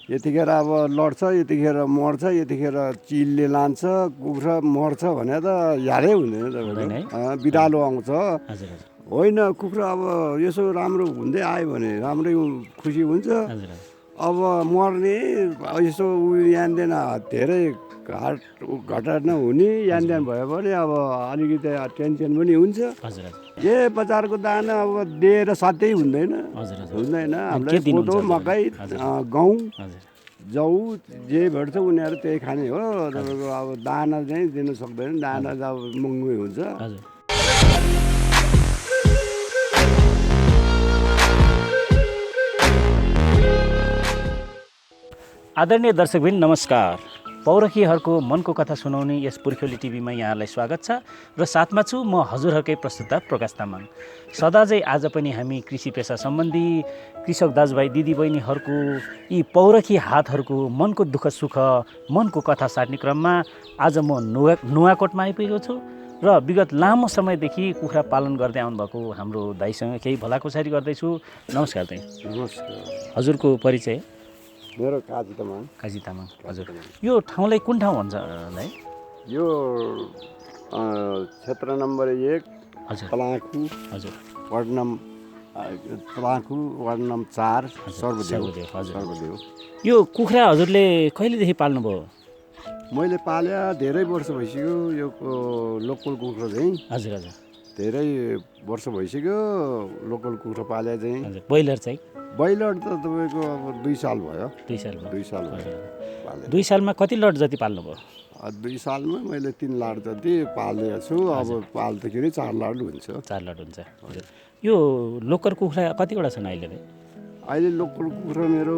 यतिखेर अब लड्छ, यतिखेर मर्छ, यतिखेर चिलले लान्छ, कुखुरा मर्छ भने त यादै हुँदैन तपाईँको। बिरालो आउँछ होइन, कुखुरा अब यसो राम्रो हुँदै आयो भने राम्रै खुसी हुन्छ। अब मर्ने यसो यान्देन धेरै घटा नहुने यान्देन भयो भने अब अलिकति टेन्सन पनि हुन्छ। बजारको दाना अब दिएर सधैँ हुँदैन, हामीलाई कोदो मकै गहुँ जौ जे भेट्छ उनीहरू त्यही खाने हो। तपाईँको अब दाना चाहिँ दिन सक्दैन, दाना त अब महँगै हुन्छ। आदरणीय दर्शकवृन्द नमस्कार। पौरखीहरूको मनको कथा सुनाउने यस पुर्ख्यौली टिभीमा यहाँलाई स्वागत छ र साथमा छु म हजुरहरूकै प्रस्तुता प्रकाश तामाङ। सदाझै आज पनि हामी कृषि पेसा सम्बन्धी कृषक दाजुभाइ दिदीबहिनीहरूको यी पौरखी हातहरूको मनको दुःख सुख मनको कथा साट्ने क्रममा आज म नुवाकोटमा आइपुगेको छु र विगत लामो समयदेखि कुखुरा पालन गर्दै आउनुभएको हाम्रो दाइसँग केही भलाकुसारी गर्दैछु। नमस्कार दाइ। नमस्कार। हजुरको परिचय? मेरो काजी तामाङ। काजी तामाङ। हजुर यो ठाउँलाई कुन ठाउँ भन्छ दाइ? यो क्षेत्र नम्बर 1 पलाखु। हजुर वार्ड नम्बर पलाखु, वार्ड नम्बर 4 सर्वदेव। हजुर यो कुखुरा हजुरले कहिलेदेखि पाल्नुभयो? मैले पाले धेरै वर्ष भइसक्यो। यो लोकल कुखुरा चाहिँ हजुर हजुर धेरै वर्ष भइसक्यो। लोकल कुखुरा पाले चाहिँ। हजुर ब्रोइलर चाहिँ? ब्रोइलर त तपाईँको अब 2 साल भयो। 2 साल भयो। 2 साल भयो पाले। 2 सालमा कति लट जति पाल्नुभयो? 2 सालमा मैले 3 लाट जति पालेको छु। अब पाल्दाखेरि 4 लाट हुन्छ। 4 लाट हुन्छ। हजुर यो लोकल कुखुरा कतिवटा छन् अहिले? अहिले लोकल कुखुरा मेरो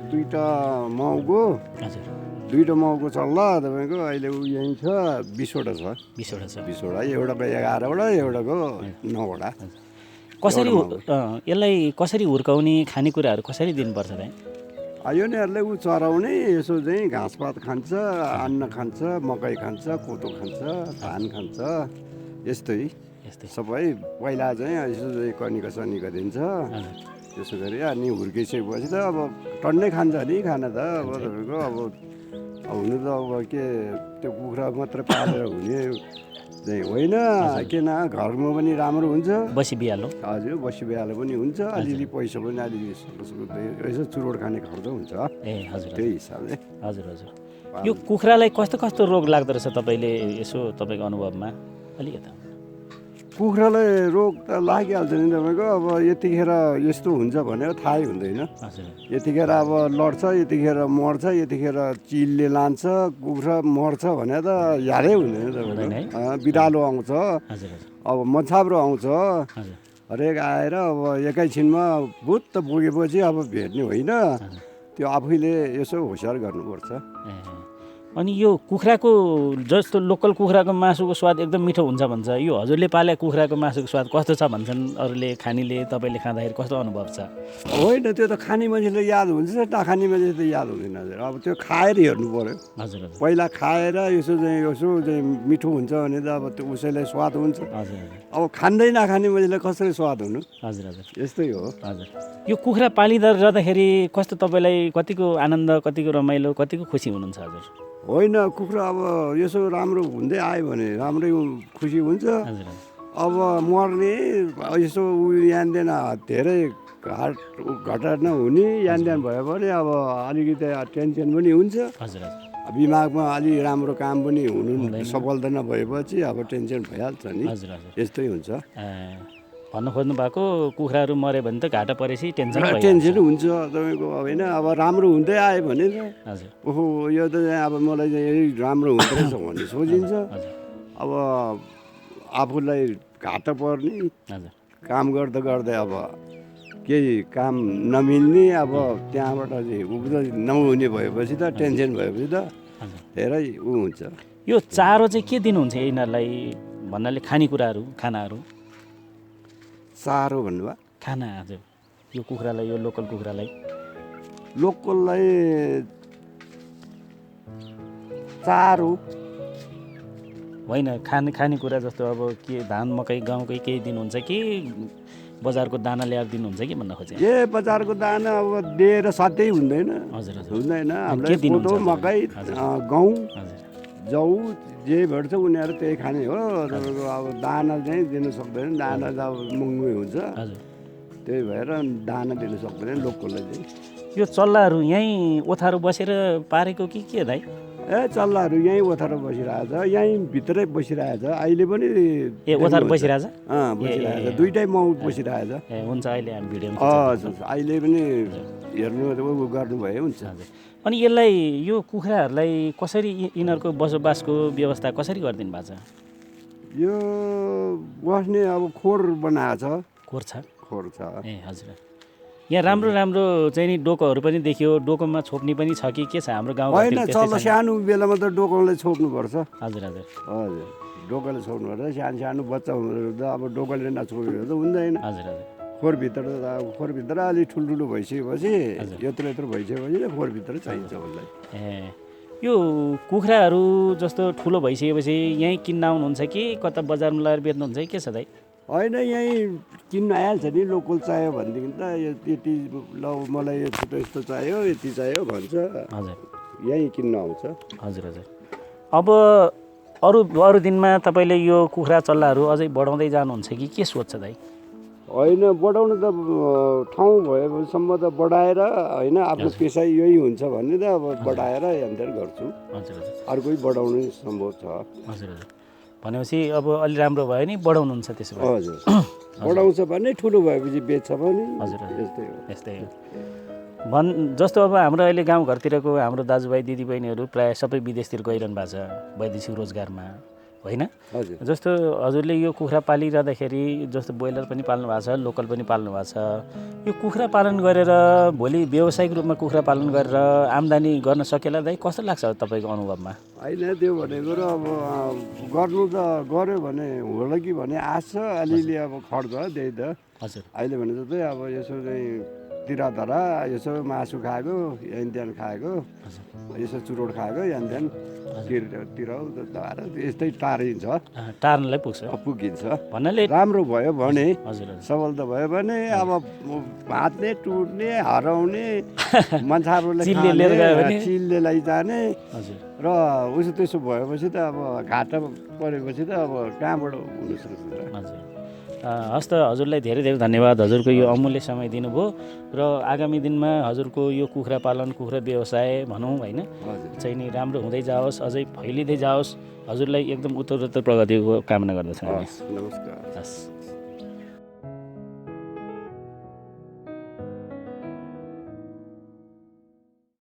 2टा माउको। हजुर 2टा माउको चल्ला तपाईँको अहिले यहीँ छ 20वटा छ। 20वटा छ। 20वटा, एउटाको 11वटा, एउटाको 9वटा। कसरी यसलाई कसरी हुर्काउने, खानेकुराहरू कसरी दिनुपर्छ दाइ? यो यिनीहरूलाई चराउने, यसो चाहिँ घाँसपात खान्छ, अन्न खान्छ, मकै खान्छ, कोदो खान्छ, धान खान्छ, यस्तै सबै। पहिला चाहिँ यसो चाहिँ कनिका दिन्छ। त्यसो गरी अनि हुर्किसकेपछि त अब टन्नै खान्छ नि खाना त। अब तपाईँको अब हुनु त अब के त्यो कुखुरा मात्रै पालेर हुने चाहिँ होइन, किन घरमा पनि राम्रो हुन्छ। बसी बिहालो। हजुर बसी बिहालो पनि हुन्छ। अलिअलि पैसा पनि अलिअलि यसो चुरोट खाने खर्च हुन्छ। हजुर त्यही हिसाबले। हजुर हजुर यो कुखुरालाई कस्तो कस्तो रोग लाग्दो रहेछ तपाईँले यसो तपाईँको अनुभवमा अलिकति? कुखुरालाई रोग त लागिहाल्छ नि तपाईँको। अब यतिखेर यस्तो हुन्छ भनेर थाहै हुँदैन। यतिखेर अब लड्छ, यतिखेर मर्छ, यतिखेर चिलले लान्छ, कुखुरा मर्छ भने त यादै हुँदैन तपाईँको। बिरालो आउँछ, अब मछाब्रो आउँछ, हरेक आएर अब एकैछिनमा भुत्त पुगेपछि अब भेट्ने होइन। त्यो आफैले यसो होसियार गर्नुपर्छ। अनि यो कुखुराको जस्तो लोकल कुखुराको मासुको स्वाद एकदम मिठो हुन्छ भन्छ, यो हजुरले पाले कुखुराको मासुको स्वाद कस्तो छ भन्छन् अरूले, खानेले? तपाईँले खाँदाखेरि कस्तो अनुभव छ? होइन, त्यो त खाने मान्छेले याद हुन्छ, नखाने मान्छेले त याद हुँदैन। हजुर अब त्यो खाएर हेर्नु पऱ्यो। हजुर पहिला खाएर यसो चाहिँ मिठो हुन्छ भने त अब त्यो उसैलाई स्वाद हुन्छ। हजुर अब खाँदै नखाने मान्छेलाई कसरी स्वाद हुनु? हजुर हजुर यस्तै हो। हजुर यो कुखुरा पालिँदा रहँदाखेरि कस्तो तपाईँलाई कतिको आनन्द, कतिको रमाइलो, कतिको खुसी हुनुहुन्छ हजुर? होइन, कुखुरा अब यसो राम्रो हुँदै आयो भने राम्रै खुसी हुन्छ। अब मर्ने यसो यान्देन धेरै घटा नहुने यान्देन भयो भने अब अलिकति टेन्सन पनि हुन्छ। दिमागमा अलि राम्रो काम पनि हुनु सफलता नभएपछि अब टेन्सन भइहाल्छ नि। यस्तै हुन्छ। भन्नु खोज्नु भएको कुखुराहरू मऱ्यो भने त घाटा परेपछि टेन्सन हुन्छ तपाईँको। होइन अब राम्रो हुँदै आयो भने हजुर ओहो यो त अब मलाई चाहिँ यही राम्रो हुँदो रहेछ भन्ने सोचिन्छ। अब आफूलाई घाटा पर्ने, काम गर्दा गर्दै अब केही काम नमिल्ने, अब त्यहाँबाट चाहिँ उब्जै नहुने भएपछि त टेन्सन भएपछि त धेरै हुन्छ। यो चारो चाहिँ के दिनुहुन्छ यिनीहरूलाई भन्नाले? खानेकुराहरू, खानाहरू? चारो भन्नुभयो? खाना। हजुर यो कुखुरालाई, यो लोकल कुखुरालाई? लोकललाई चारो होइन, खानेकुरा जस्तो अब के धान मकै गहुँकै केही दिनुहुन्छ कि बजारको दाना ल्याएर दिनुहुन्छ कि भन्न खोजेँ? बजारको दाना अब दिएर सधैँ हुँदैन। हजुर हजुर। हुँदैन। के हामीलाई दिनुहुन्छ? कोदो, मकै, गहुँ, हजुर जौ जे भेट्छ उनीहरू त्यही खाने हो। तपाईँको अब दाना चाहिँ दिनु सक्दैन, दाना त अब महँगो हुन्छ। हजुर। त्यही भएर दाना दिनु सक्दैन लोकललाई चाहिँ। यो चल्लाहरू यहीँ ओथारो बसेर पारेको कि के दाइ? चल्लाहरू यहीँ ओथारो बसिरहेछ, यहीँ भित्रै बसिरहेछ। अहिले पनि ओथारो बसिरहेछ? बसिरहेछ, दुइटै माउ बसिरहेछ। हुन्छ, अहिले हामी भिडियोमा हजुर, अहिले पनि हेर्नु गर्नुभयो हुन्छ। अनि यसलाई यो कुखुराहरूलाई कसरी यिनीहरूको बसोबासको व्यवस्था कसरी गरिदिनु भएको छ? यो बस्ने अब खोर बनाएको छ। खोर छ? खोर छ। हजुर। यहाँ राम्रो राम्रो चाहिँ नि डोकोहरू पनि देखियो। डोकोमा छोप्ने पनि छ कि के छ हाम्रो गाउँमा? होइन, चल्ला सानो बेलामा त डोकोलाई छोप्नुपर्छ। हजुर हजुर हजुर, डोकोले छोप्नुपर्छ। सानो सानो बच्चा हुँदा अब डोकोले नछोपेर त हुँदैन। हजुर हजुर। खोरभित्र त अब खोरभित्र अलिक ठुल्ठुलो भइसकेपछि, यत्रो यत्रो भइसकेपछि खोरभित्र चाहिन्छ उसलाई। यो कुखुराहरू जस्तो ठुलो भइसकेपछि यहीँ किन्न आउनुहुन्छ कि कता बजारमा लगेर बेच्नुहुन्छ कि के छ दाइ? होइन, यहीँ किन्न आइहाल्छ नि। लोकल चाहियो भनेदेखि त यति ल मलाई यस्तो यस्तो चाहियो, यति चाहियो भन्छ। हजुर, यहीँ किन्न आउँछ। हजुर हजुर। अब अरू दिनमा तपाईँले यो कुखुरा चल्लाहरू अझै बढाउँदै जानुहुन्छ कि के सोध्छ दाइ? होइन, बढाउन त ठाउँ भएसम्म त बढाएर होइन, आफ्नो पेसा यही हुन्छ भने त अब बढाएर हेरदेन गर्छु। हजुर हजुर। अर्कै बढाउनु सम्भव छ। हजुर हजुर। भनेपछि अब अलि राम्रो भयो नि, बढाउनुहुन्छ त्यसो भए? हजुर, बढाउँछ भने ठुलो भएपछि बेच्छ पनि। हजुर हजुर, यस्तै हो। यस्तै हो। जस्तो अब हाम्रो अहिले गाउँघरतिरको हाम्रो दाजुभाइ दिदीबहिनीहरू प्रायः सबै विदेशतिर गइरहनु भएको छ वैदेशिक रोजगारमा, होइन? हजुर। जस्तो हजुरले यो कुखुरा पालिरहँदाखेरि जस्तो ब्रोइलर पनि पाल्नु भएको छ, लोकल पनि पाल्नु भएको छ। यो कुखुरा पालन गरेर भोलि व्यावसायिक रूपमा कुखुरा पालन गरेर आम्दानी गर्न सकेला दाइ? कस्तो लाग्छ तपाईँको अनुभवमा? होइन, त्यो भनेको र अब गर्नु त गऱ्यो भने होला कि भन्ने आश छ। अलिअलि अब खर्च त्यही त। हजुर। अहिले भने जस्तै अब यसो चाहिँ तिराधरा यसो मासु खाएको, यहाँ त्यहाँ खाएको, यसो चुरोट खाएको, यहाँ त्यहाँ तिराउ यस्तै टारिन्छ। टार्नलाई पुगिन्छ भन्नाले राम्रो भयो भने। हजुर। सबल त भयो भने अब भाँच्ने, टुट्ने, हराउने, मान्छेहरूले चिल्ले लैजाने र उसो त्यसो भएपछि त अब घाटा परेपछि त अब कहाँबाट हुनु सक्छ? हजुर। हस् त, हजुरलाई धेरै धेरै धन्यवाद। हजुरको यो अमूल्य समय दिनुभयो र आगामी दिनमा हजुरको यो कुखुरा पालन, कुखुरा व्यवसाय भनौँ होइन, चाहिँ नि राम्रो हुँदै जाओस्, अझै फैलिँदै जाओस्। हजुरलाई एकदम उत्तरोत्तर प्रगतिको कामना गर्दछौँ। नमस्कार। हस्।